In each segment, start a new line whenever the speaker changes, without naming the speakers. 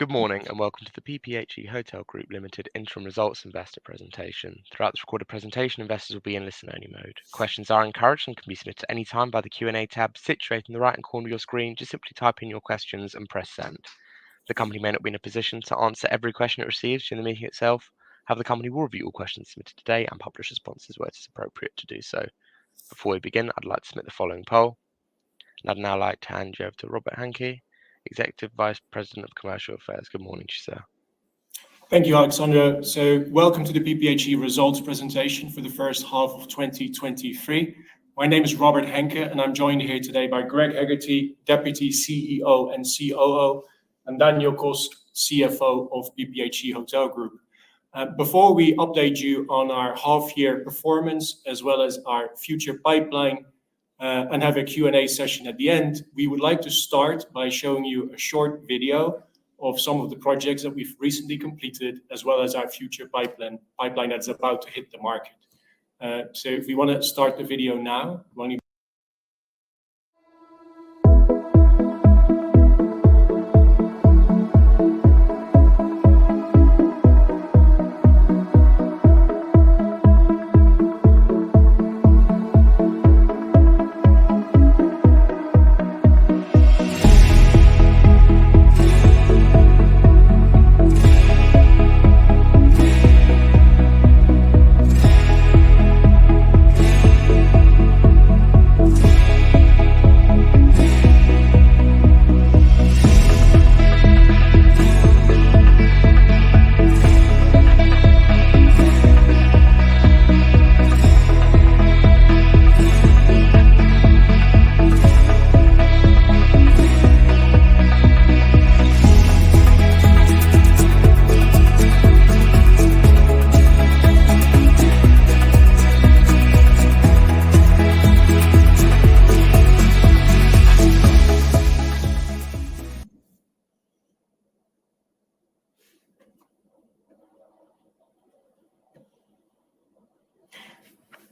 Good morning and welcome to the PPHE Hotel Group Limited Interim Results Investor Presentation. Throughout this recorded presentation, investors will be in listen-only mode. Questions are encouraged and can be submitted at any time by the Q&A tab situated in the right-hand corner of your screen. Just simply type in your questions and press send. The company may not be in a position to answer every question it receives during the meeting itself. However, the company will review all questions submitted today and publish responses where it is appropriate to do so. Before we begin, I'd like to submit the following poll. And I'd now like to hand you over to Robert Hankey, Executive Vice President of Commercial Affairs. Good morning to you, sir.
Thank you, Alexandra. So welcome to the PPHE results presentation for the first half of 2023. My name is Robert Henke and I'm joined here today by Greg Hegarty, Deputy CEO and COO, and Daniel Kos, CFO of PPHE Hotel Group. Before we update you on our half-year performance as well as our future pipeline, and have a Q&A session at the end, we would like to start by showing you a short video of some of the projects that we've recently completed, as well as our future pipeline that's about to hit the market. So if we want to start the video now,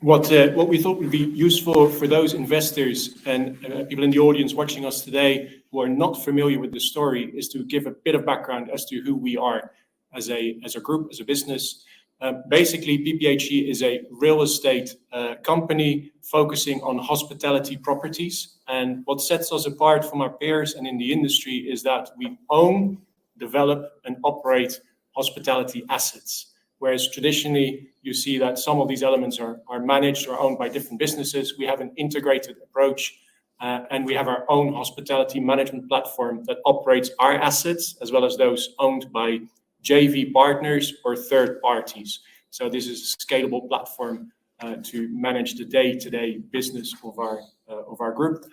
what we thought would be useful for those investors and people in the audience watching us today who are not familiar with the story is to give a bit of background as to who we are as a group, as a business. Basically, PPHE is a real estate company focusing on hospitality properties. And what sets us apart from our peers and in the industry is that we own, develop, and operate hospitality assets. Whereas traditionally, you see that some of these elements are managed or owned by different businesses. We have an integrated approach and we have our own hospitality management platform that operates our assets as well as those owned by JV partners or third parties. So this is a scalable platform to manage the day-to-day business of our group.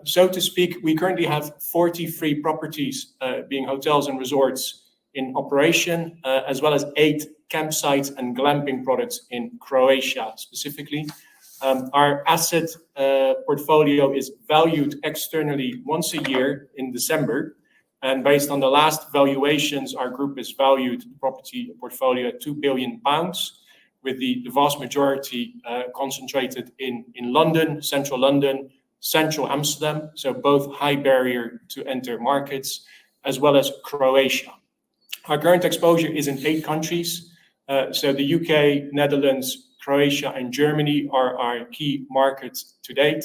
So to speak, we currently have 43 properties being hotels and resorts in operation, as well as 8 campsites and glamping products in Croatia specifically. Our asset portfolio is valued externally once a year in December. And based on the last valuations, our group is valued the property portfolio at £2 billion, with the vast majority concentrated in London, central Amsterdam, so both high barrier to enter markets, as well as Croatia. Our current exposure is in 8 countries. So the UK, Netherlands, Croatia, and Germany are our key markets to date.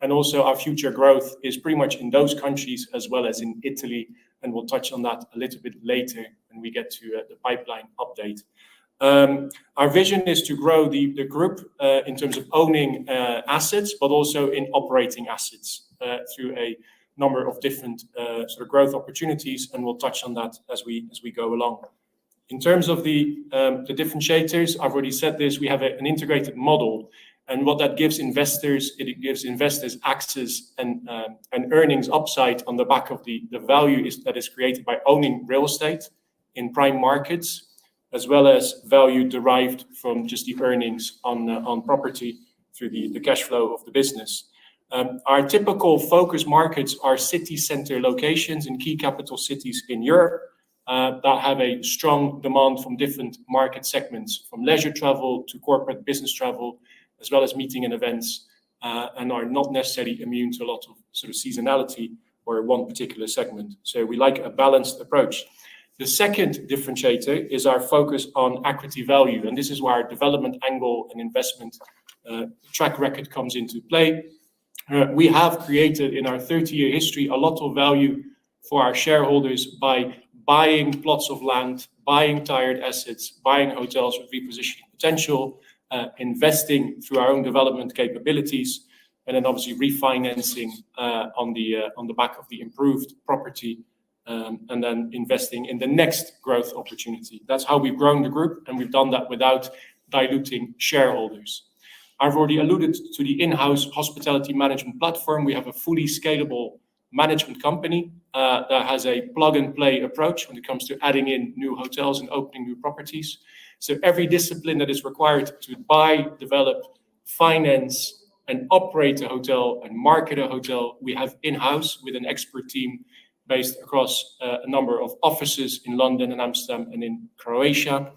And also our future growth is pretty much in those countries as well as in Italy. And we'll touch on that a little bit later when we get to the pipeline update. Our vision is to grow the group in terms of owning assets, but also in operating assets through a number of different sort of growth opportunities, and we'll touch on that as we go along. In terms of the differentiators, I've already said this, we have an integrated model, and what that gives investors, it gives investors access and earnings upside on the back of the value that is created by owning real estate in prime markets, as well as value derived from just the earnings on property through the cash flow of the business. Our typical focus markets are city center locations in key capital cities in Europe that have a strong demand from different market segments, from leisure travel to corporate business travel, as well as meeting and events, and are not necessarily immune to a lot of sort of seasonality or one particular segment. So we like a balanced approach. The second differentiator is our focus on equity value, and this is where our development angle and investment track record comes into play. We have created in our 30-year history a lot of value for our shareholders by buying plots of land, buying tired assets, buying hotels with repositioning potential, investing through our own development capabilities, and then obviously refinancing on the back of the improved property, and then investing in the next growth opportunity. That's how we've grown the group, and we've done that without diluting shareholders. I've already alluded to the in-house hospitality management platform. We have a fully scalable management company that has a plug-and-play approach when it comes to adding in new hotels and opening new properties. So every discipline that is required to buy, develop, finance, and operate a hotel and market a hotel, we have in-house with an expert team based across a number of offices in London and Amsterdam and in Croatia.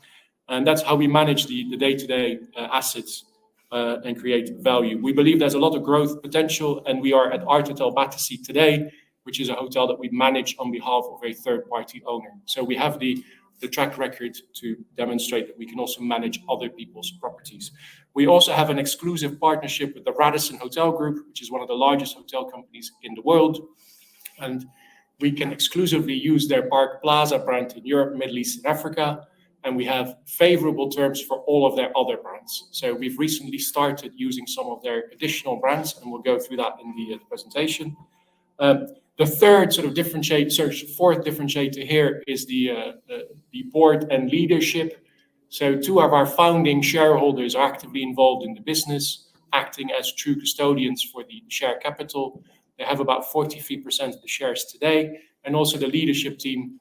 And that's how we manage the day-to-day assets and create value. We believe there's a lot of growth potential, and we are at Art Hotel Battersea today, which is a hotel that we manage on behalf of a third-party owner. So we have the track record to demonstrate that we can also manage other people's properties. We also have an exclusive partnership with the Radisson Hotel Group, which is one of the largest hotel companies in the world. And we can exclusively use their Park Plaza brand in Europe, Middle East, and Africa. And we have favorable terms for all of their other brands. So we've recently started using some of their additional brands, and we'll go through that in the presentation. The third sort of fourth differentiator here is the board and leadership. So two of our founding shareholders are actively involved in the business, acting as true custodians for the share capital. They have about 43% of the shares today, and also the leadership team,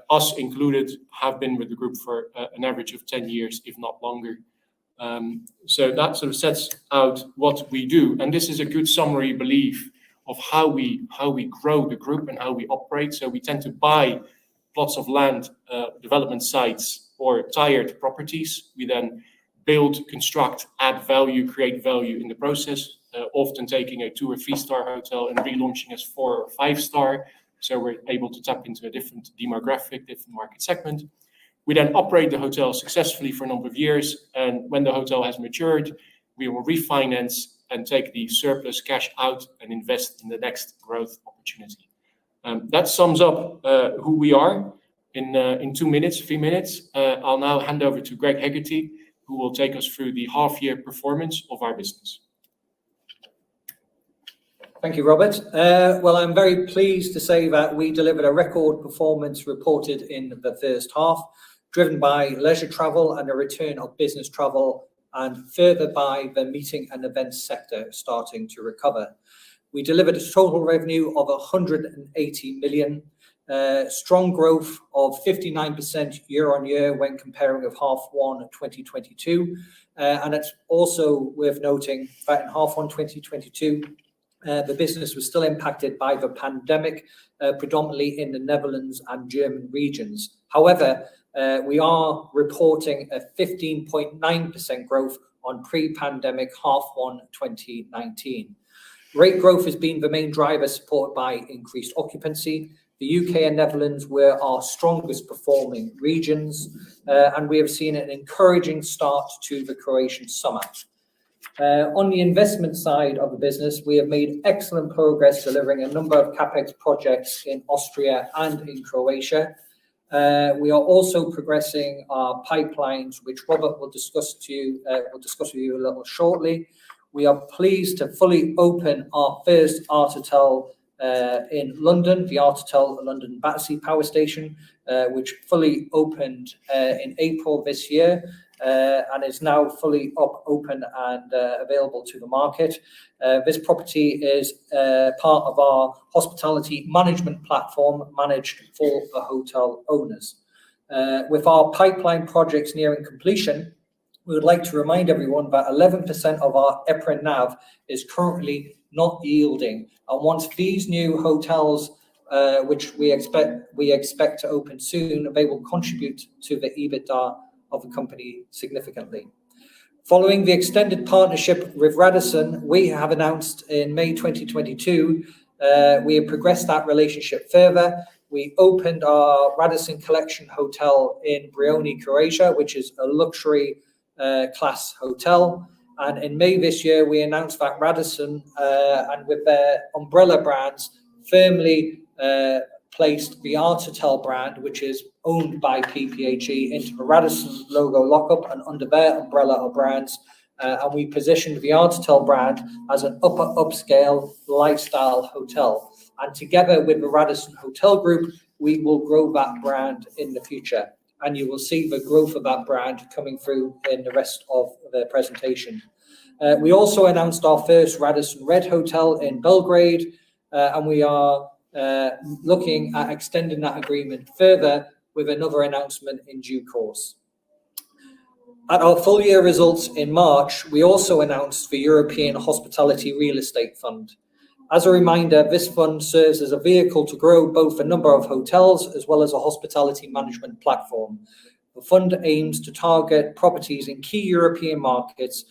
us included, have been with the group for an average of 10 years, if not longer. So that sort of sets out what we do, and this is a good summary, I believe, of how we grow the group and how we operate. So we tend to buy plots of land, development sites, or tired properties. We then build, construct, add value, create value in the process, often taking a 2 or 3-star hotel and relaunching as 4 or 5-star. So we're able to tap into a different demographic, different market segment. We then operate the hotel successfully for a number of years, and when the hotel has matured, we will refinance and take the surplus cash out and invest in the next growth opportunity. That sums up who we are in 3 minutes. I'll now hand over to Greg Hegarty, who will take us through the half-year performance of our business.
Thank you, Robert. Well, I'm very pleased to say that we delivered a record performance reported in the first half, driven by leisure travel and a return of business travel, and further by the meeting and events sector starting to recover. We delivered a total revenue of 180 million, strong growth of 59% year on year when comparing with half one 2022. And it's also worth noting that in half one 2022, the business was still impacted by the pandemic, predominantly in the Netherlands and German regions. However, we are reporting a 15.9% growth on pre-pandemic half one 2019. Rate growth has been the main driver, supported by increased occupancy. The UK and Netherlands were our strongest performing regions, and we have seen an encouraging start to the Croatian summer. On the investment side of the business, we have made excellent progress delivering a number of CapEx projects in Austria and in Croatia. We are also progressing our pipelines, which Robert will discuss with you a little shortly. We are pleased to fully open our first Art Hotel in London, the Art Hotel London Battersea Power Station, which fully opened in April this year. And is now fully open and available to the market. This property is part of our hospitality management platform managed for the hotel owners. With our pipeline projects nearing completion, we would like to remind everyone that 11% of our EPRA NAV is currently not yielding. And once these new hotels, which we expect to open soon, they will contribute to the EBITDA of the company significantly. Following the extended partnership with Radisson, we have announced in May 2022 we have progressed that relationship further. We opened our Radisson Collection Hotel in Brioni, Croatia, which is a luxury class hotel. And in May this year, we announced that Radisson, and with their umbrella brands, firmly placed the Artotel brand, which is owned by PPHE, into the Radisson logo lockup and under their umbrella of brands. And we positioned the Artotel brand as an upscale lifestyle hotel. And together with the Radisson Hotel Group, we will grow that brand in the future. And you will see the growth of that brand coming through in the rest of the presentation. We also announced our first Radisson Red Hotel in Belgrade, and we are looking at extending that agreement further with another announcement in due course. At our full year results in March, we also announced the European Hospitality Real Estate Fund. As a reminder, this fund serves as a vehicle to grow both the number of hotels as well as a hospitality management platform. The fund aims to target properties in key European markets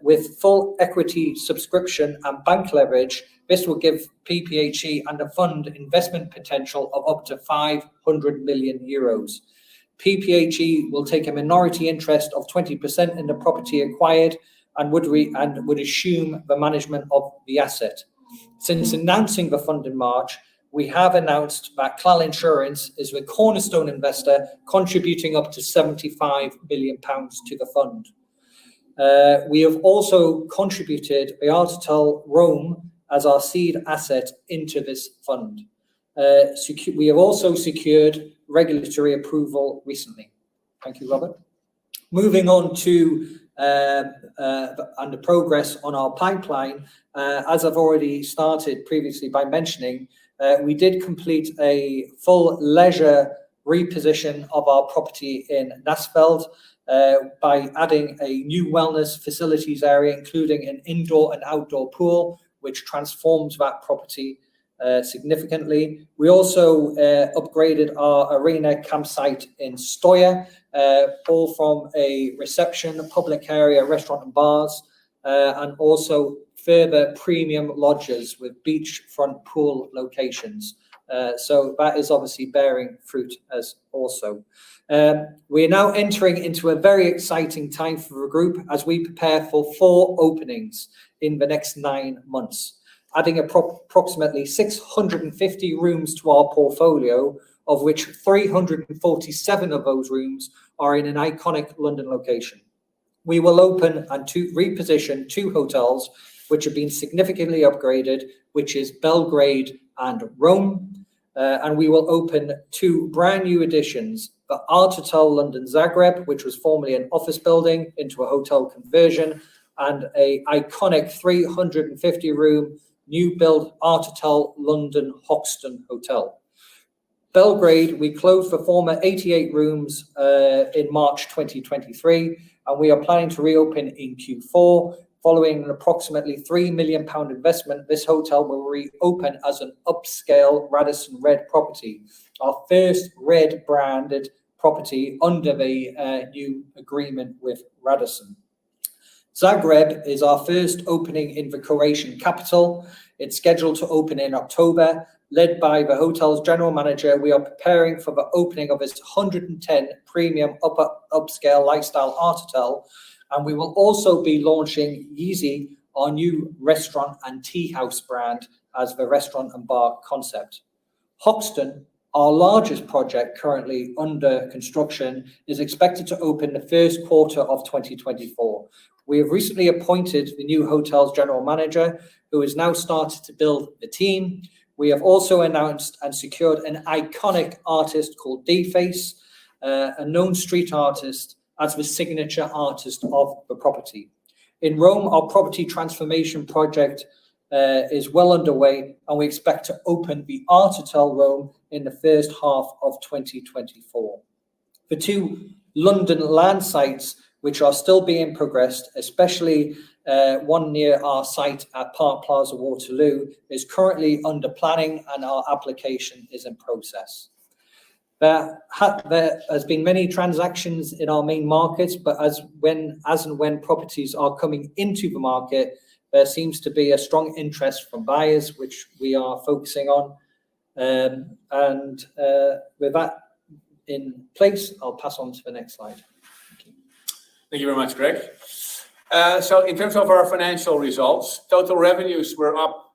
with full equity subscription and bank leverage. This will give PPHE and the fund investment potential of up to 500 million euros. PPHE will take a minority interest of 20% in the property acquired and would assume the management of the asset. Since announcing the fund in March, we have announced that Clal Insurance is the cornerstone investor, contributing up to £75 million to the fund. We have also contributed the Artotel Rome as our seed asset into this fund. We have also secured regulatory approval recently. Thank you, Robert. Moving on to and the progress on our pipeline, as I've already started previously by mentioning, we did complete a full leisure reposition of our property in Nasfeld by adding a new wellness facilities area, including an indoor and outdoor pool, which transforms that property significantly. We also upgraded our arena campsite in Stoja, all from a reception, public area, restaurant and bars, and also further premium lodges with beachfront pool locations. So that is obviously bearing fruit as also. We are now entering into a very exciting time for the group as we prepare for 4 openings in the next 9 months, adding approximately 650 rooms to our portfolio, of which 347 of those rooms are in an iconic London location. We will open and reposition 2 hotels which have been significantly upgraded, which is Belgrade and Rome. And we will open 2 brand new additions, the Artotel London Zagreb, which was formerly an office building, into a hotel conversion, and a iconic 350 room new build Artotel London Hoxton Hotel. Belgrade, we closed the former 88 rooms in March 2023, and we are planning to reopen in Q4. Following an approximately £3 million investment, this hotel will reopen as an upscale Radisson Red property, our first Red branded property under the new agreement with Radisson. Zagreb is our first opening in the Croatian capital. It's scheduled to open in October. Led by the hotel's general manager, we are preparing for the opening of its 110 premium upscale lifestyle Artotel, and we will also be launching Yeezy, our new restaurant and tea house brand, as the restaurant and bar concept. Hoxton, our largest project currently under construction, is expected to open the first quarter of 2024. We have recently appointed the new hotel's general manager, who has now started to build the team. We have also announced and secured an iconic artist called D-Face, a known street artist, as the signature artist of the property. In Rome, our property transformation project is well underway, and we expect to open the Artotel Rome in the first half of 2024. The 2 London land sites, which are still being progressed, especially one near our site at Park Plaza Waterloo, is currently under planning and our application is in process. There has been many transactions in our main markets, but as and when properties are coming into the market, there seems to be a strong interest from buyers, which we are focusing on. With that in place, I'll pass on to the next slide. Thank you.
Thank you very much, Greg. So in terms of our financial results, total revenues were up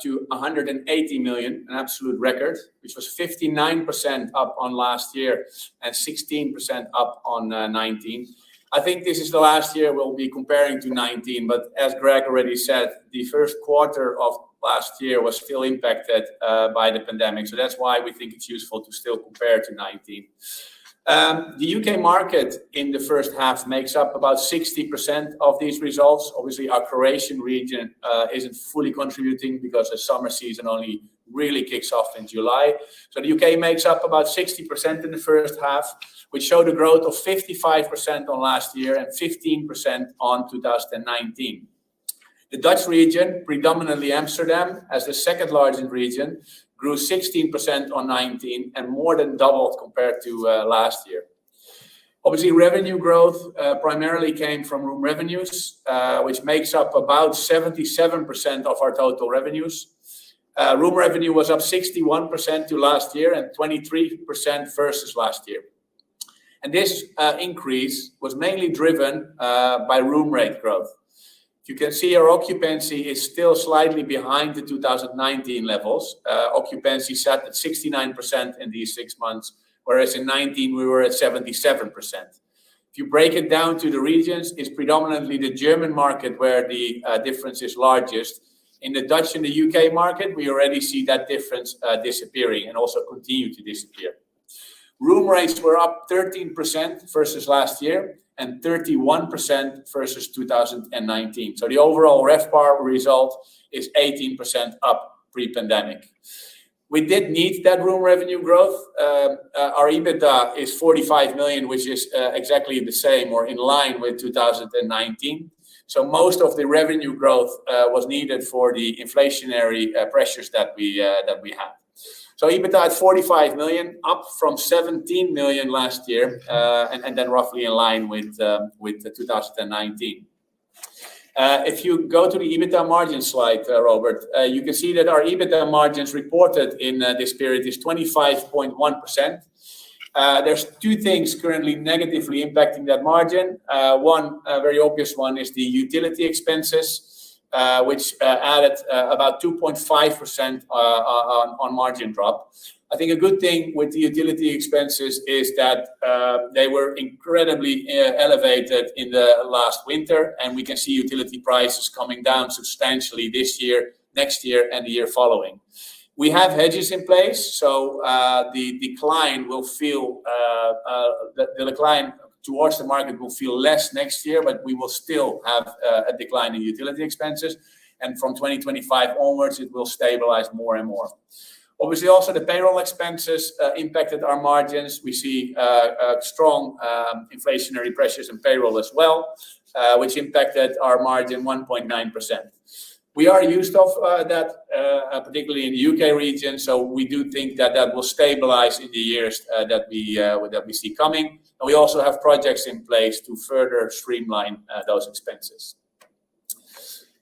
to 180 million, an absolute record, which was 59% up on last year and 16% up on 19. I think this is the last year we'll be comparing to 19, but as Greg already said, the first quarter of last year was still impacted by the pandemic. So that's why we think it's useful to still compare to 19. The UK market in the first half makes up about 60% of these results. Obviously, our Croatian region isn't fully contributing because the summer season only really kicks off in July. So the UK makes up about 60% in the first half, which showed a growth of 55% on last year and 15% on 2019. The Dutch region, predominantly Amsterdam, as the second largest region, grew 16% on 19 and more than doubled compared to last year. Obviously, revenue growth primarily came from room revenues, which makes up about 77% of our total revenues. Room revenue was up 61% to last year and 23% versus last year. And this increase was mainly driven by room rate growth. You can see our occupancy is still slightly behind the 2019 levels. Occupancy sat at 69% in these 6 months, whereas in 19 we were at 77%. If you break it down to the regions, it's predominantly the German market where the difference is largest. In the Dutch and the UK market, we already see that difference disappearing and also continue to disappear. Room rates were up 13% versus last year and 31% versus 2019. So the overall RevPAR result is 18% up pre-pandemic. We did need that room revenue growth. Our EBITDA is 45 million, which is exactly the same or in line with 2019. So most of the revenue growth was needed for the inflationary pressures that we had. So EBITDA at 45 million, up from 17 million last year, and then roughly in line with 2019. If you go to the EBITDA margin slide, Robert, you can see that our EBITDA margins reported in this period is 25.1%. There's two things currently negatively impacting that margin. One very obvious one is the utility expenses, which added about 2.5% on margin drop. I think a good thing with the utility expenses is that they were incredibly elevated in the last winter, and we can see utility prices coming down substantially this year, next year, and the year following. We have hedges in place, so the decline will feel the decline towards the market will feel less next year, but we will still have a decline in utility expenses. And from 2025 onwards, it will stabilize more and more. Obviously, also the payroll expenses impacted our margins. We see strong inflationary pressures in payroll as well, which impacted our margin 1.9%. We are used of that, particularly in the UK region, so we do think that that will stabilize in the years that we see coming. And we also have projects in place to further streamline those expenses.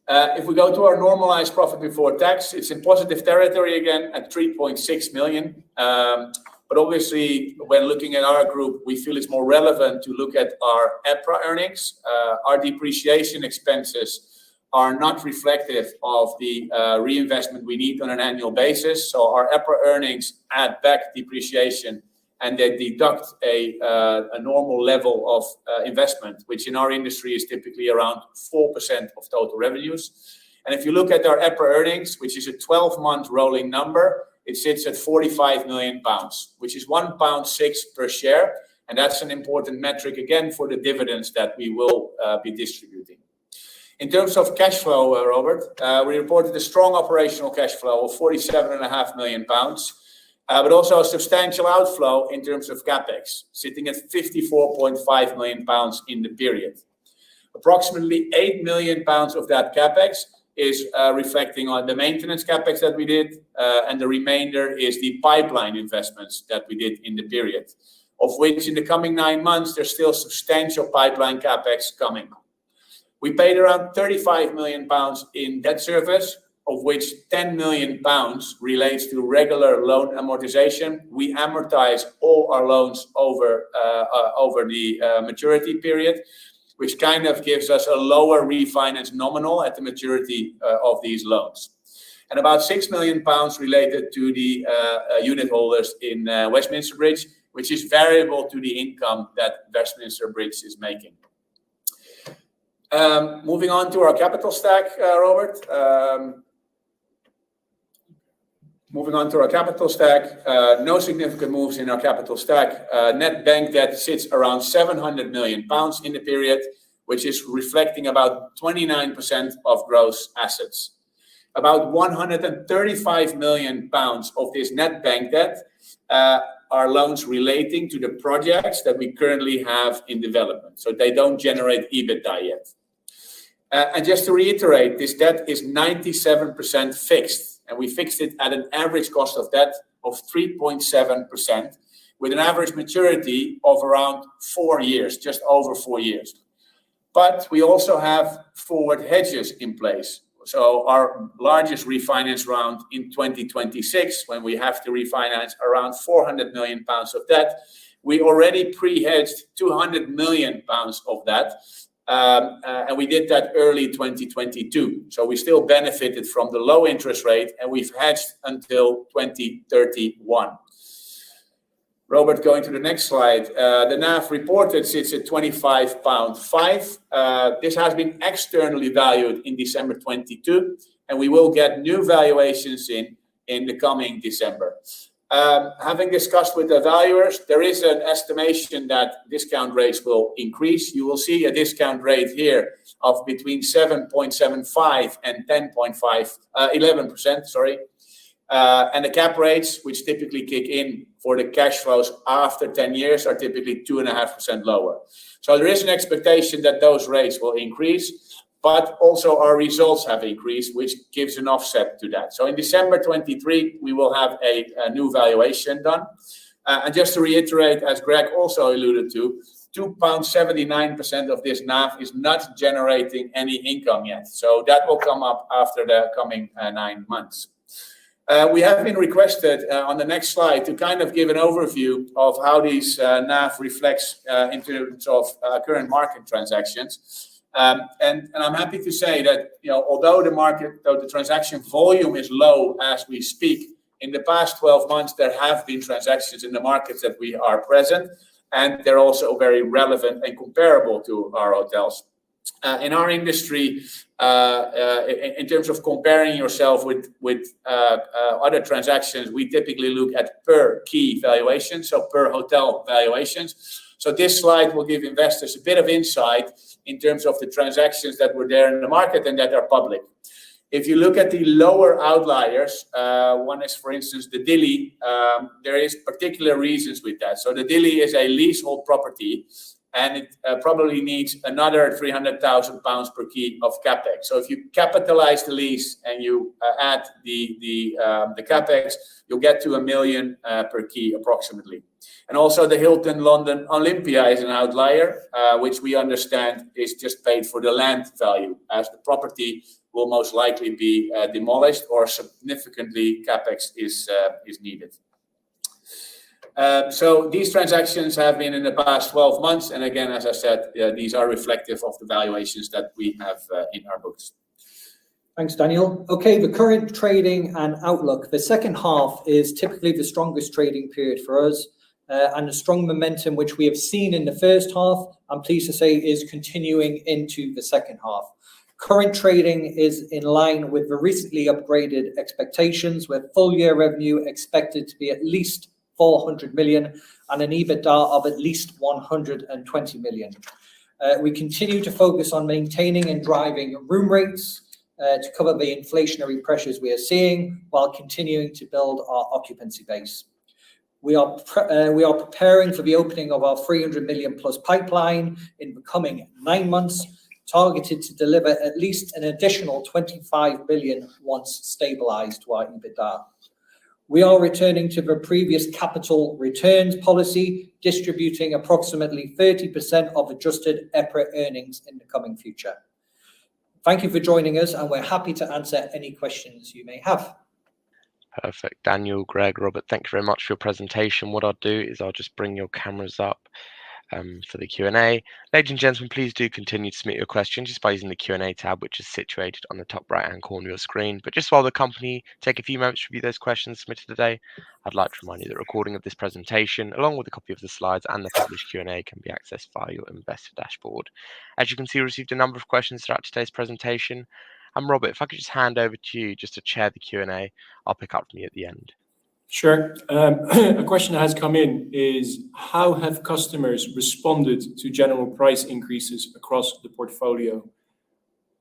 If we go to our normalized profit before tax, it's in positive territory again at 3.6 million. But obviously, when looking at our group, we feel it's more relevant to look at our EPRA earnings. Our depreciation expenses are not reflective of the reinvestment we need on an annual basis. So our EPRA earnings add back depreciation and they deduct a normal level of investment, which in our industry is typically around 4% of total revenues. And if you look at our EPRA earnings, which is a 12-month rolling number, it sits at £45 million, which is £1.06 per share. And that's an important metric, again, for the dividends that we will be distributing. In terms of cash flow, Robert, we reported a strong operational cash flow of £47.5 million, but also a substantial outflow in terms of CapEx, sitting at £54.5 million in the period. Approximately £8 million of that CapEx is reflecting on the maintenance CapEx that we did, and the remainder is the pipeline investments that we did in the period, of which in the coming 9 months, there's still substantial pipeline CapEx coming. We paid around 35 million pounds in debt service, of which 10 million pounds relates to regular loan amortization. We amortize all our loans over the maturity period, which kind of gives us a lower refinance nominal at the maturity of these loans. And about 6 million pounds related to the unit holders in Westminster Bridge, which is variable to the income that Westminster Bridge is making. Moving on to our capital stack, Robert. Moving on to our capital stack, no significant moves in our capital stack. Net bank debt sits around 700 million pounds in the period, which is reflecting about 29% of gross assets. About 135 million pounds of this net bank debt are loans relating to the projects that we currently have in development. So they don't generate EBITDA yet. And just to reiterate, this debt is 97% fixed, and we fixed it at an average cost of debt of 3.7%, with an average maturity of around 4 years, just over 4 years. But we also have forward hedges in place. So our largest refinance round in 2026, when we have to refinance around 400 million pounds of debt, we already pre-hedged 200 million pounds of that. And we did that early 2022. So we still benefited from the low interest rate, and we've hedged until 2031. Robert, going to the next slide. The NAV reported sits at £25.5. This has been externally valued in December 22, and we will get new valuations in the coming December. Having discussed with the valuers, there is an estimation that discount rates will increase. You will see a discount rate here of between 7.75 and 11%, sorry. And the cap rates, which typically kick in for the cash flows after 10 years, are typically 2.5% lower. So there is an expectation that those rates will increase, but also our results have increased, which gives an offset to that. So in December 23, we will have a new valuation done. And just to reiterate, as Greg also alluded to, £2.79 of this NAV is not generating any income yet. So that will come up after the coming 9 months. We have been requested on the next slide to kind of give an overview of how these NAV reflects in terms of current market transactions. And I'm happy to say that, although the transaction volume is low as we speak, in the past 12 months, there have been transactions in the markets that we are present, and they're also very relevant and comparable to our hotels. In our industry, in terms of comparing yourself with other transactions, we typically look at per key valuation, so per hotel valuations. So this slide will give investors a bit of insight in terms of the transactions that were there in the market and that are public. If you look at the lower outliers, one is, for instance, the Dilly. There is particular reasons with that. So the Dilly is a leasehold property, and it probably needs another £300,000 per key of capex. So if you capitalize the lease and you add the capex, you'll get to £1 million per key approximately. And also the Hilton London Olympia is an outlier, which we understand is just paid for the land value, as the property will most likely be demolished or significantly capex is needed. So these transactions have been in the past 12 months. And again, as I said, these are reflective of the valuations that we have in our books.
Thanks, Daniel. Okay, the current trading and outlook. The second half is typically the strongest trading period for us, and the strong momentum which we have seen in the first half, I'm pleased to say, is continuing into the second half. Current trading is in line with the recently upgraded expectations, with full year revenue expected to be at least 400 million and an EBITDA of at least 120 million. We continue to focus on maintaining and driving room rates to cover the inflationary pressures we are seeing, while continuing to build our occupancy base. We are preparing for the opening of our 300 million plus pipeline in the coming 9 months, targeted to deliver at least an additional 25 billion once stabilized to our EBITDA. We are returning to the previous capital returns policy, distributing approximately 30% of adjusted EPRA earnings in the coming future. Thank you for joining us, and we're happy to answer any questions you may have.
Perfect. Daniel, Greg, Robert, thank you very much for your presentation. What I'll do is I'll just bring your cameras up for the Q&A. Ladies and gentlemen, please do continue to submit your questions just by using the Q&A tab, which is situated on the top right-hand corner of your screen. But just while the company take a few moments to review those questions submitted today, I'd like to remind you that a recording of this presentation, along with a copy of the slides and the published Q&A, can be accessed via your investor dashboard. As you can see, we received a number of questions throughout today's presentation. Robert, if I could just hand over to you just to chair the Q&A, I'll pick up from you at the end.
Sure. A question that has come in is, how have customers responded to general price increases across the portfolio?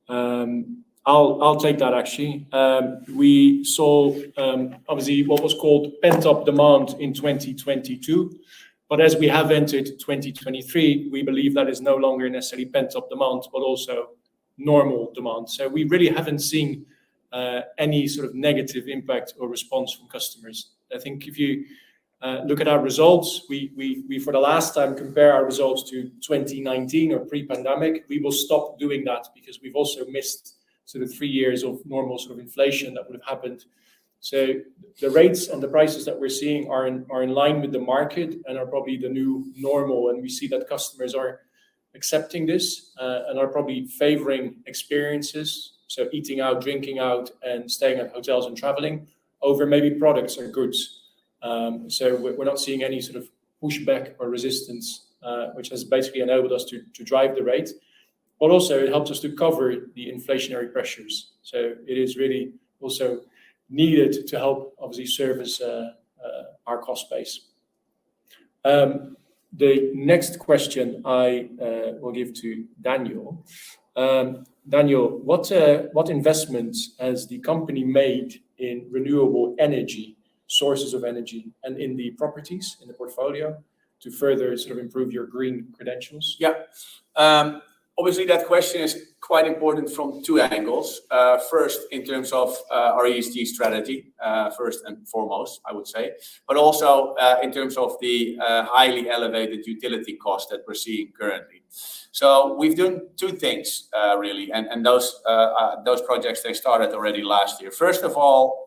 I'll take that actually. We saw obviously what was called pent-up demand in 2022, but as we have entered 2023, we believe that is no longer necessarily pent-up demand, but also normal demand. So we really haven't seen any sort of negative impact or response from customers. I think if you look at our results, we for the last time compare our results to 2019 or pre-pandemic. We will stop doing that because we've also missed sort of 3 years of normal sort of inflation that would have happened. So the rates and the prices that we're seeing are in line with the market and are probably the new normal. And we see that customers are accepting this and are probably favoring experiences, so eating out, drinking out, and staying at hotels and traveling over maybe products or goods. So we're not seeing any sort of pushback or resistance, which has basically enabled us to drive the rate. But also it helps us to cover the inflationary pressures. So it is really also needed to help obviously service our cost base. The next question I will give to Daniel. Daniel, what investments has the company made in renewable energy, sources of energy, and in the properties in the portfolio to further sort of improve your green credentials?
Yeah. Obviously, that question is quite important from two angles. First, in terms of our ESG strategy, first and foremost, I would say, but also in terms of the highly elevated utility costs that we're seeing currently. So we've done two things really, and those projects, they started already last year. First of all,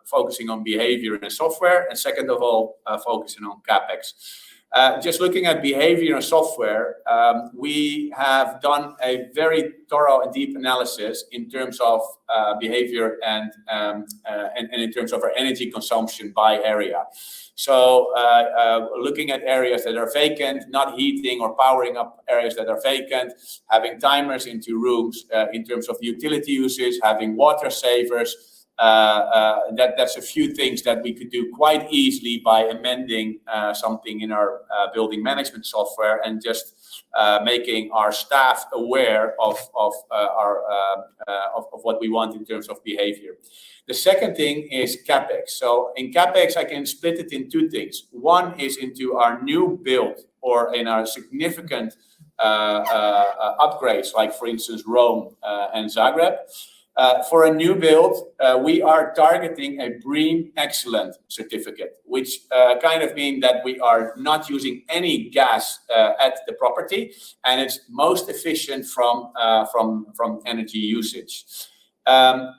focusing on behavior and software, and second of all, focusing on CapEx. Just looking at behavior and software, we have done a very thorough and deep analysis in terms of behavior and in terms of our energy consumption by area. So looking at areas that are vacant, not heating or powering up areas that are vacant, having timers into rooms in terms of utility usage, having water savers. That's a few things that we could do quite easily by amending something in our building management software and just making our staff aware of what we want in terms of behavior. The second thing is CapEx. So in CapEx, I can split it in two things. One is into our new build or in our significant upgrades, like for instance, Rome and Zagreb. For a new build, we are targeting a BREEAM Excellent certificate, which kind of mean that we are not using any gas at the property, and it's most efficient from energy usage.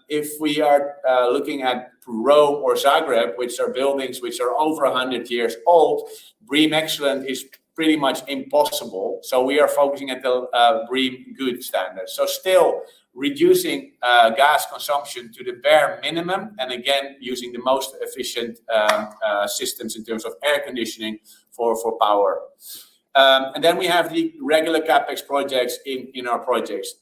If we are looking at Rome or Zagreb, which are buildings which are over 100 years old, BREEAM Excellent is pretty much impossible. So we are focusing at the BREEAM Good standard. So still reducing gas consumption to the bare minimum, and again using the most efficient systems in terms of air conditioning for power. And then we have the regular CapEx projects in our projects.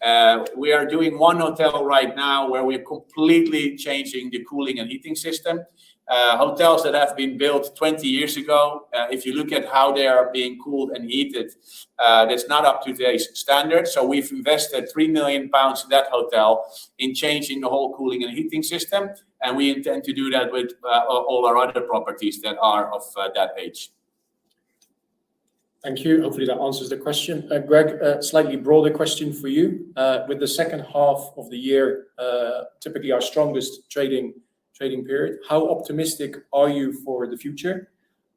We are doing one hotel right now where we're completely changing the cooling and heating system. Hotels that have been built 20 years ago, if you look at how they are being cooled and heated, that's not up to today's standard. So we've invested £3 million in that hotel in changing the whole cooling and heating system. And we intend to do that with all our other properties that are of that age.
Thank you. Hopefully that answers the question. Greg, a slightly broader question for you. With the second half of the year, typically our strongest trading period, how optimistic are you for the future?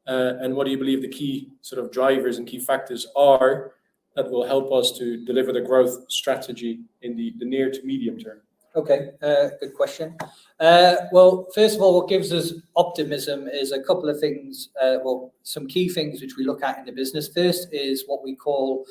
And what do you believe the key sort of drivers and key factors are that will help us to deliver the growth strategy in the near to medium term?
Okay, good question. Well, first of all, what gives us optimism is a couple of things, some key things which we look at in the business. First is what we call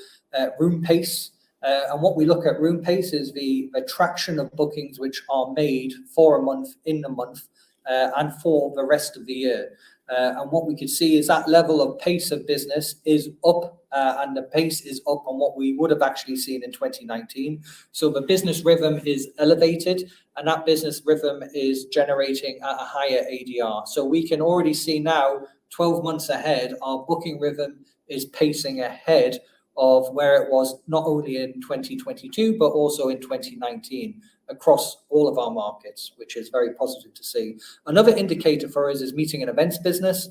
room pace. And what we look at room pace is the attraction of bookings which are made for a month, in the month, and for the rest of the year. And what we can see is that level of pace of business is up, and the pace is up on what we would have actually seen in 2019. So the business rhythm is elevated, and that business rhythm is generating at a higher ADR. So we can already see now, 12 months ahead, our booking rhythm is pacing ahead of where it was not only in 2022, but also in 2019 across all of our markets, which is very positive to see. Another indicator for us is meeting and events business.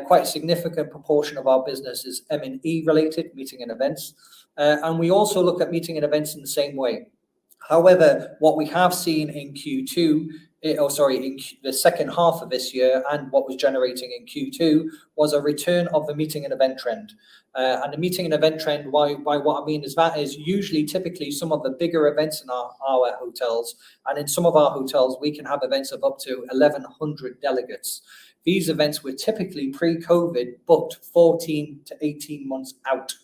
Quite a significant proportion of our business is M&E related, meeting and events. And we also look at meeting and events in the same way. However, what we have seen in in the second half of this year, and what was generating in Q2, was a return of the meeting and event trend. And the meeting and event trend, by what I mean is that is usually typically some of the bigger events in our hotels. And in some of our hotels, we can have events of up to 1,100 delegates. These events were typically pre-COVID booked 14 to 18 months out.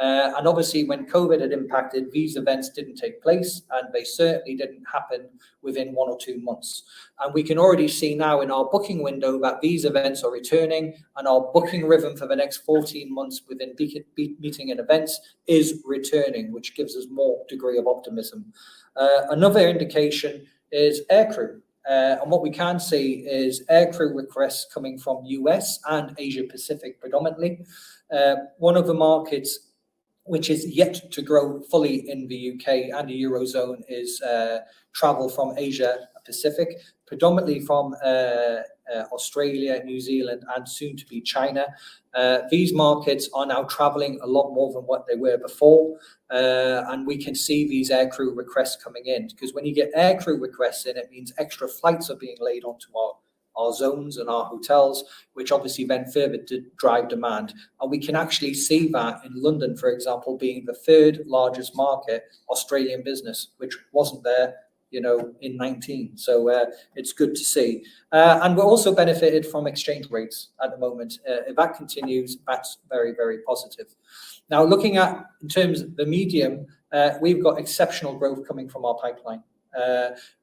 And obviously when COVID had impacted, these events didn't take place, and they certainly didn't happen within 1 or 2 months. And we can already see now in our booking window that these events are returning, and our booking rhythm for the next 14 months within meeting and events is returning, which gives us more degree of optimism. Another indication is aircrew. And what we can see is aircrew requests coming from US and Asia Pacific predominantly. One of the markets which is yet to grow fully in the UK and the Eurozone is travel from Asia Pacific, predominantly from Australia, New Zealand, and soon to be China. These markets are now traveling a lot more than what they were before. And we can see these aircrew requests coming in, because when you get aircrew requests in, it means extra flights are being laid onto our zones and our hotels, which obviously then further drive demand. And we can actually see that in London, for example, being the third largest market, Australian business, which wasn't there, in 19. So it's good to see. And we're also benefited from exchange rates at the moment. If that continues, that's very, very positive. Now, looking at, in terms of the medium, we've got exceptional growth coming from our pipeline.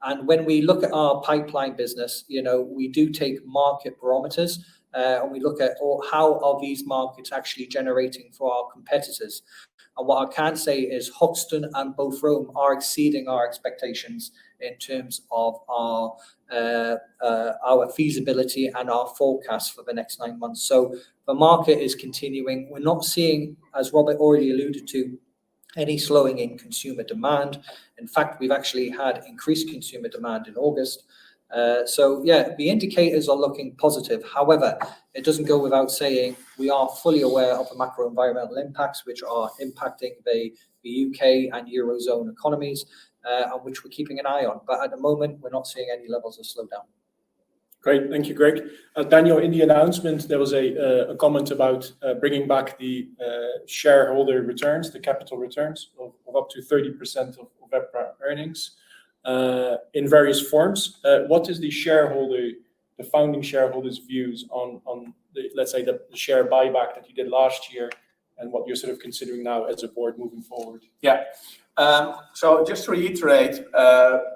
And when we look at our pipeline business, we do take market barometers, and we look at how are these markets actually generating for our competitors. And what I can say is Hoxton and Both Rome are exceeding our expectations in terms of our feasibility and our forecast for the next 9 months. So the market is continuing. We're not seeing, as Robert already alluded to, any slowing in consumer demand. In fact, we've actually had increased consumer demand in August. So yeah, the indicators are looking positive. However, it doesn't go without saying we are fully aware of the macro environmental impacts which are impacting the UK and Eurozone economies, and which we're keeping an eye on. But at the moment, we're not seeing any levels of slowdown.
Great, thank you, Greg. Daniel, in the announcement, there was a comment about bringing back the shareholder returns, the capital returns of up to 30% of EPRA earnings in various forms. What is the founding shareholders' views on let's say, the share buyback that you did last year, and what you're sort of considering now as a board moving forward?
Yeah. So just to reiterate,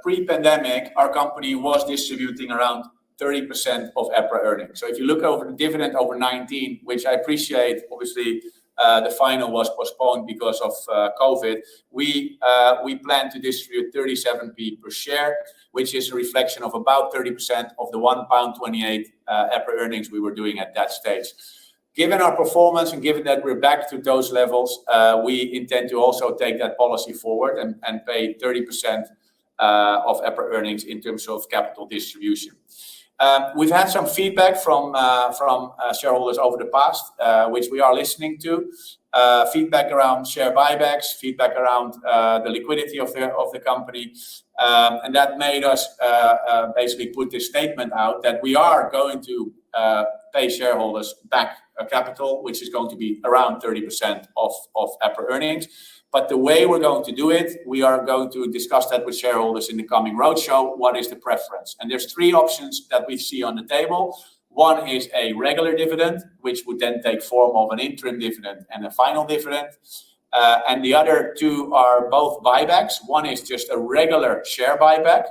pre-pandemic, our company was distributing around 30% of EPRA earnings. So if you look over the dividend over 19, which I appreciate, obviously the final was postponed because of COVID, we plan to distribute 37p per share, which is a reflection of about 30% of the £1.28 EPRA earnings we were doing at that stage. Given our performance and given that we're back to those levels, we intend to also take that policy forward and pay 30% of EPRA earnings in terms of capital distribution. We've had some feedback from shareholders over the past, which we are listening to. Feedback around share buybacks, feedback around the liquidity of the company, and that made us basically put this statement out that we are going to pay shareholders back capital, which is going to be around 30% of EPRA earnings. But the way we're going to do it, we are going to discuss that with shareholders in the coming roadshow. What is the preference? And there's 3 options that we see on the table. One is a regular dividend, which would then take form of an interim dividend and a final dividend. And the other 2 are both buybacks. One is just a regular share buyback,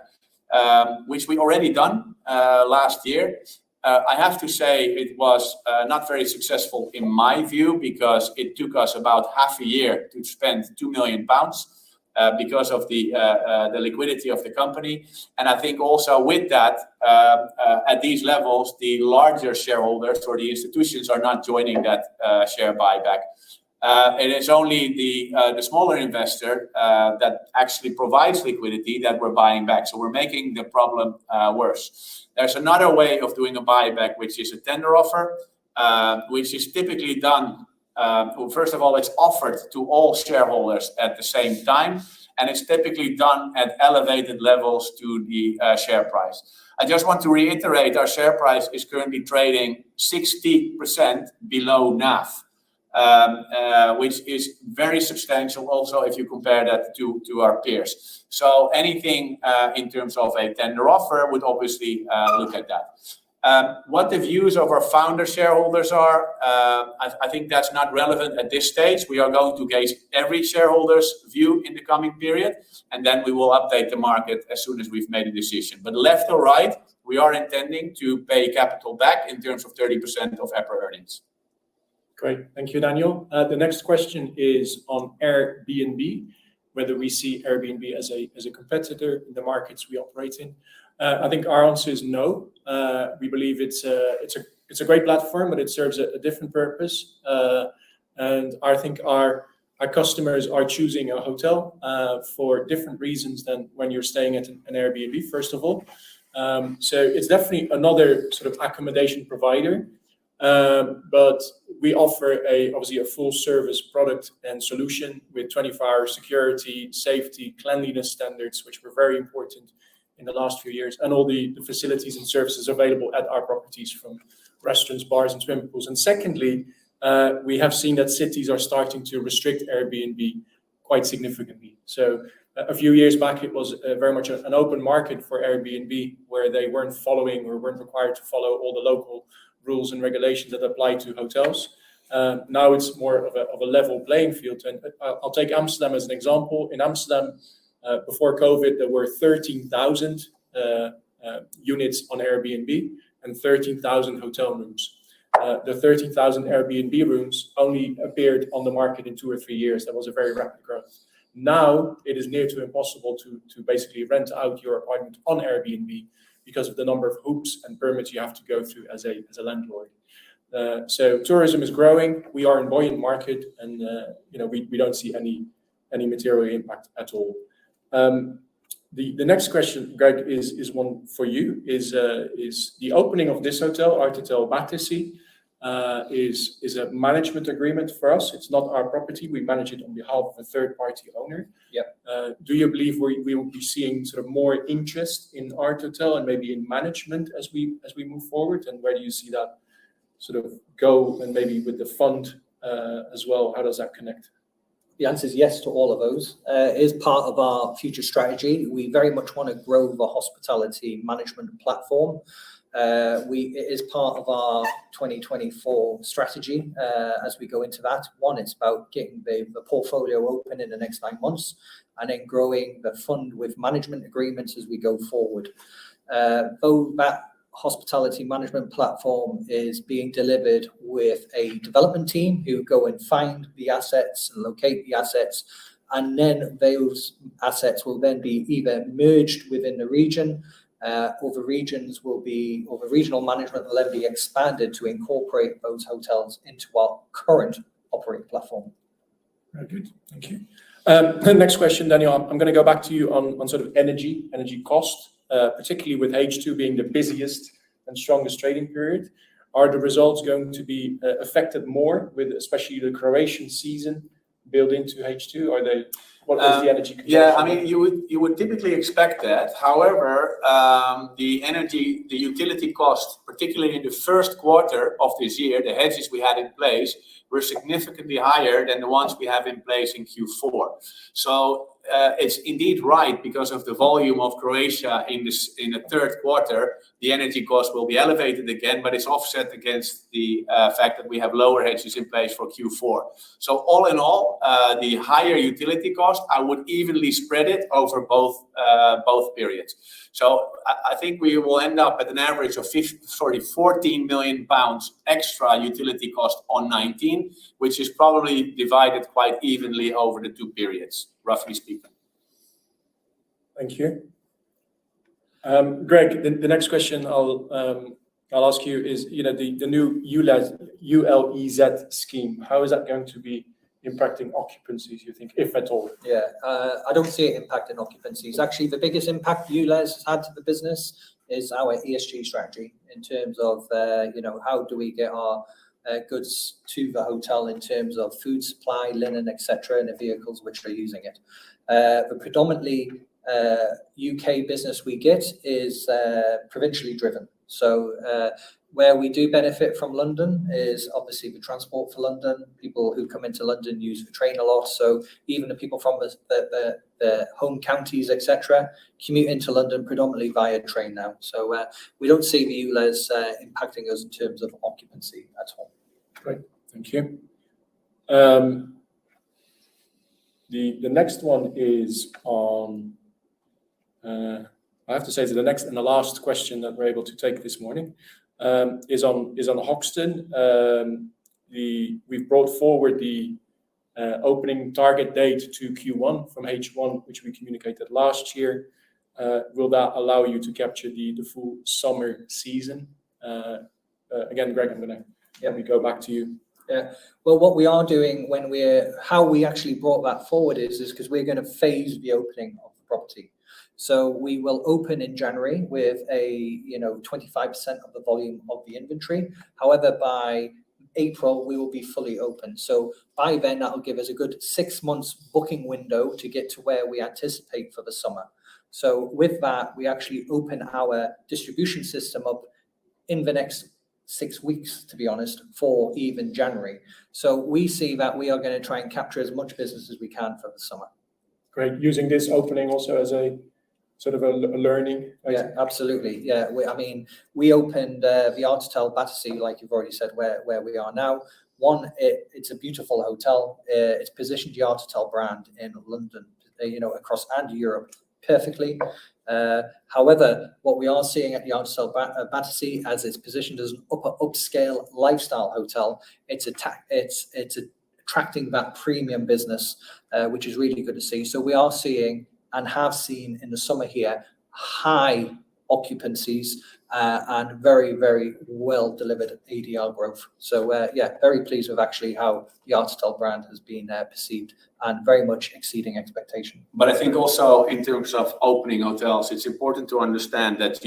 which we already done last year. I have to say it was not very successful in my view, because it took us about half a year to spend £2 million because of the liquidity of the company. And I think also with that, at these levels, the larger shareholders or the institutions are not joining that share buyback. It is only the smaller investor that actually provides liquidity that we're buying back. So we're making the problem worse. There's another way of doing a buyback, which is a tender offer, which is typically done. Well, first of all, it's offered to all shareholders at the same time, and it's typically done at elevated levels to the share price. I just want to reiterate, our share price is currently trading 60% below NAV. Which is very substantial also if you compare that to our peers. So anything in terms of a tender offer would obviously look at that. What the views of our founder shareholders are, I think that's not relevant at this stage. We are going to gauge every shareholder's view in the coming period, and then we will update the market as soon as we've made a decision. But left or right, we are intending to pay capital back in terms of 30% of EPRA earnings.
Great. Thank you, Daniel. The next question is on Airbnb, whether we see Airbnb as a competitor in the markets we operate in. I think our answer is no. We believe it's a great platform, but it serves a different purpose. And I think our customers are choosing a hotel for different reasons than when you're staying at an Airbnb, first of all. So it's definitely another sort of accommodation provider. But we offer obviously a full service product and solution with 24-hour security, safety, cleanliness standards, which were very important in the last few years, and all the facilities and services available at our properties, from restaurants, bars, and swimming pools. And secondly, we have seen that cities are starting to restrict Airbnb quite significantly. So a few years back, it was very much an open market for Airbnb, where they weren't following or weren't required to follow all the local rules and regulations that apply to hotels. Now it's more of a level playing field. And I'll take Amsterdam as an example. In Amsterdam, before COVID, there were 13,000 units on Airbnb and 13,000 hotel rooms. The 13,000 Airbnb rooms only appeared on the market in 2 or 3 years. That was a very rapid growth. Now it is near to impossible to basically rent out your apartment on Airbnb because of the number of hoops and permits you have to go through as a landlord. So tourism is growing. We are in a buoyant market, and we don't see any material impact at all. The next question, Greg, is one for you. Is the opening of this hotel, Art Hotel Battersea, is a management agreement for us? It's not our property. We manage it on behalf of a third-party owner.
Yep.
Do you believe we will be seeing sort of more interest in Art Hotel and maybe in management as we move forward? And where do you see that sort of go? And maybe with the fund as well, how does that connect?
The answer is yes to all of those. It is part of our future strategy. We very much want to grow the hospitality management platform. It is part of our 2024 strategy as we go into that. One, it's about getting the portfolio open in the next 9 months, and then growing the fund with management agreements as we go forward. Though that hospitality management platform is being delivered with a development team who go and find the assets and locate the assets, and then those assets will then be either merged within the region, or the regional management will then be expanded to incorporate those hotels into our current operating platform.
Very good, thank you. The next question, Daniel, I'm going to go back to you on sort of energy cost, particularly with H2 being the busiest and strongest trading period. Are the results going to be affected more with especially the Croatian season built into H2? Are they? What was the energy consumption?
Yeah, I mean, you would typically expect that. However, the utility cost, particularly in the first quarter of this year, the hedges we had in place were significantly higher than the ones we have in place in Q4. So it's indeed right, because of the volume of Croatia in the third quarter, the energy cost will be elevated again, but it's offset against the fact that we have lower hedges in place for Q4. So all in all, the higher utility cost, I would evenly spread it over both periods. So I think we will end up at an average of 14 million pounds extra utility cost on 19, which is probably divided quite evenly over the two periods, roughly speaking.
Thank you. Greg, the next question I'll ask you is, the new ULEZ scheme. How is that going to be impacting occupancies, you think, if at all?
Yeah, I don't see it impacting occupancies. Actually, the biggest impact ULEZ has had to the business is our ESG strategy in terms of, how do we get our goods to the hotel in terms of food supply, linen, etc., and the vehicles which are using it. The predominantly UK business we get is provincially driven. So where we do benefit from London is obviously the transport for London. People who come into London use the train a lot. So even the people from the home counties, etc., commute into London predominantly via train now. So we don't see the ULEZ impacting us in terms of occupancy at all.
Great, thank you. The next one is on, I have to say, the next and the last question that we're able to take this morning is on Hoxton. We've brought forward the opening target date to Q1 from H1, which we communicated last year. Will that allow you to capture the full summer season? Again, Greg, I'm going to let me go back to you.
Yeah. Well, what we are doing how we actually brought that forward is because we're going to phase the opening of the property. So we will open in January with 25% of the volume of the inventory. However, by April, we will be fully open. So by then, that'll give us a good 6 months booking window to get to where we anticipate for the summer. So with that, we actually open our distribution system up in the next 6 weeks, to be honest, for even January. So we see that we are going to try and capture as much business as we can for the summer.
Great. Using this opening also as a sort of a learning.
Yeah, absolutely. Yeah, we opened the Art Hotel Battersea, like you've already said, where we are now. One, it's a beautiful hotel. It's positioned the Art Hotel brand in London, across and Europe perfectly. However, what we are seeing at the Art Hotel Battersea, as it's positioned as an upscale lifestyle hotel, it's attracting that premium business, which is really good to see. So we are seeing and have seen in the summer here high occupancies and very, very well delivered ADR growth. So very pleased with actually how the Art Hotel brand has been perceived and very much exceeding expectation.
But I think also in terms of opening hotels, it's important to understand that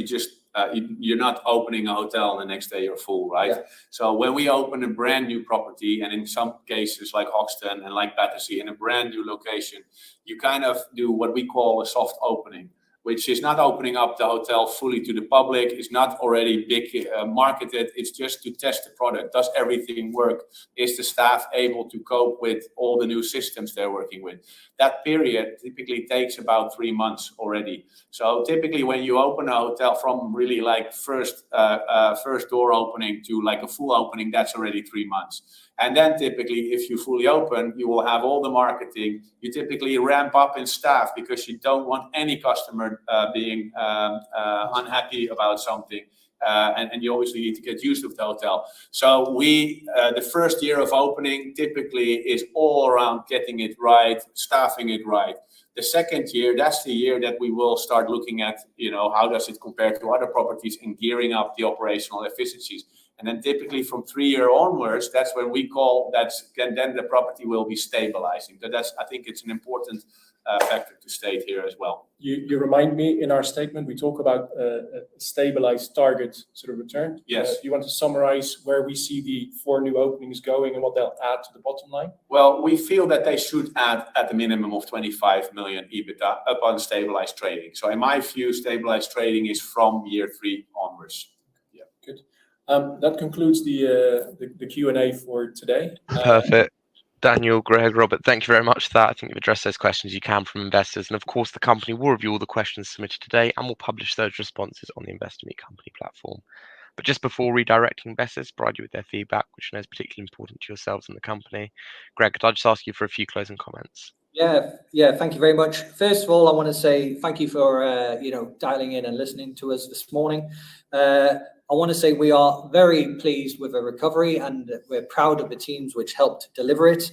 you're not opening a hotel and the next day you're full, right? Yeah. So when we open a brand new property, and in some cases like Hoxton and like Battersea in a brand new location, you kind of do what we call a soft opening, which is not opening up the hotel fully to the public. It's not already big marketed. It's just to test the product. Does everything work? Is the staff able to cope with all the new systems they're working with? That period typically takes about 3 months already. So typically when you open a hotel from really like first door opening to like a full opening, that's already 3 months. And then typically, if you fully open, you will have all the marketing. You typically ramp up in staff because you don't want any customer being unhappy about something. And you obviously need to get used to the hotel. So the first year of opening typically is all around getting it right, staffing it right. The second year, that's the year that we will start looking at, how does it compare to other properties and gearing up the operational efficiencies. And then typically from 3 years onwards, that's when we call then the property will be stabilizing. So I think it's an important factor to state here as well.
You remind me, in our statement, we talk about a stabilized target sort of return.
Yes.
Do you want to summarize where we see the 4 new openings going and what they'll add to the bottom line?
Well, we feel that they should add at the minimum of 25 million EBITDA upon stabilized trading. So in my view, stabilized trading is from year 3 onwards.
Yeah, good. That concludes the Q&A for today.
Perfect. Daniel, Greg, Robert, thank you very much for that. I think you've addressed those questions you can from investors. And of course, the company will review all the questions submitted today and will publish those responses on the Investor Meet Company platform. But just before redirecting investors, provide you with their feedback, which I know is particularly important to yourselves and the company. Greg, could I just ask you for a few closing comments?
Yeah, thank you very much. First of all, I want to say thank you for dialing in and listening to us this morning. I want to say we are very pleased with the recovery and we're proud of the teams which helped deliver it.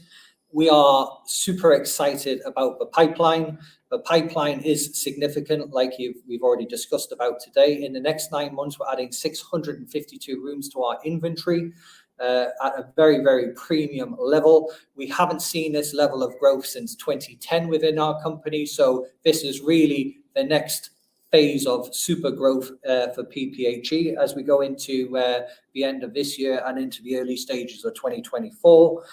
We are super excited about the pipeline. The pipeline is significant, like we've already discussed about today. In the next 9 months, we're adding 652 rooms to our inventory at a very, very premium level. We haven't seen this level of growth since 2010 within our company. So this is really the next phase of super growth for PPHE as we go into the end of this year and into the early stages of 2024.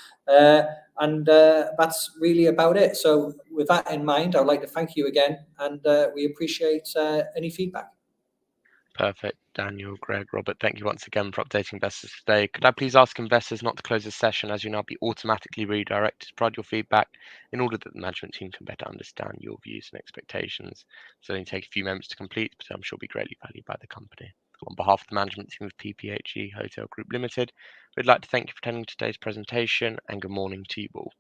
And that's really about it. So with that in mind, I'd like to thank you again, and we appreciate any feedback.
Perfect. Daniel, Greg, Robert, thank you once again for updating investors today. Could I please ask investors not to close this session, as you'll now be automatically redirected to provide your feedback in order that the management team can better understand your views and expectations. So it'll only take a few moments to complete, but I'm sure will be greatly valued by the company. On behalf of the management team of PPHE Hotel Group Limited, we'd like to thank you for attending today's presentation, and good morning to you all.